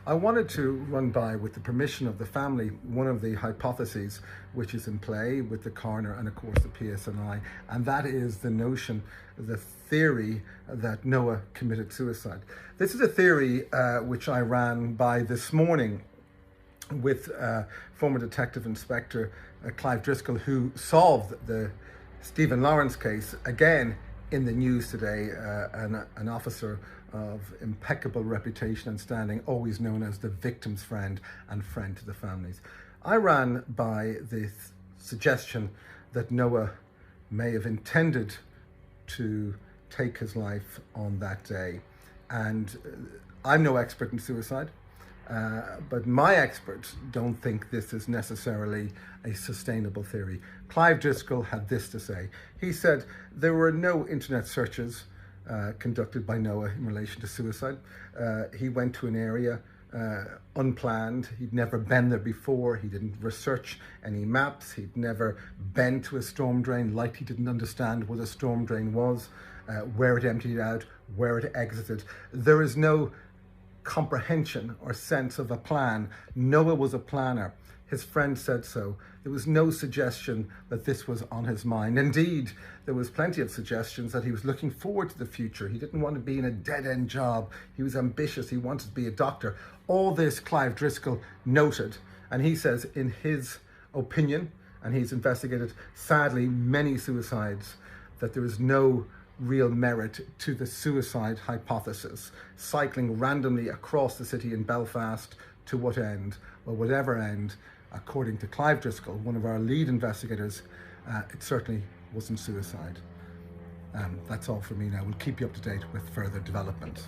I wanted to run by, with the permission of the family, one of the hypotheses which is in play with the coroner and of course the PSNI, and that is the notion, the theory that Noah committed suicide. This is a theory which I ran by this morning with former Detective Inspector Clive Driscoll, who solved the Stephen Lawrence case, again in the news today, an officer of impeccable reputation and standing, always known as the victim's friend and friend to the families. I ran by the suggestion that Noah may have intended to take his life on that day. And I'm no expert in suicide, but my experts don't think this is necessarily a sustainable theory. Clive Driscoll had this to say. He said there were no internet searches conducted by Noah in relation to suicide. He went to an area unplanned. He'd never been there before. He didn't research any maps. He'd never been to a storm drain, like he didn't understand what a storm drain was, where it emptied out, where it exited. There is no comprehension or sense of a plan. Noah was a planner. His friend said so. There was no suggestion that this was on his mind. Indeed, there was plenty of suggestions that he was looking forward to the future. He didn't want to be in a dead-end job. He was ambitious. He wanted to be a doctor. All this Clive Driscoll noted, and he says in his opinion, and he's investigated sadly many suicides, that there is no real merit to the suicide hypothesis. Cycling randomly across the city in Belfast, to what end? Well, whatever end, according to Clive Driscoll, one of our lead investigators, it certainly wasn't suicide. That's all for me now. We'll keep you up to date with further developments.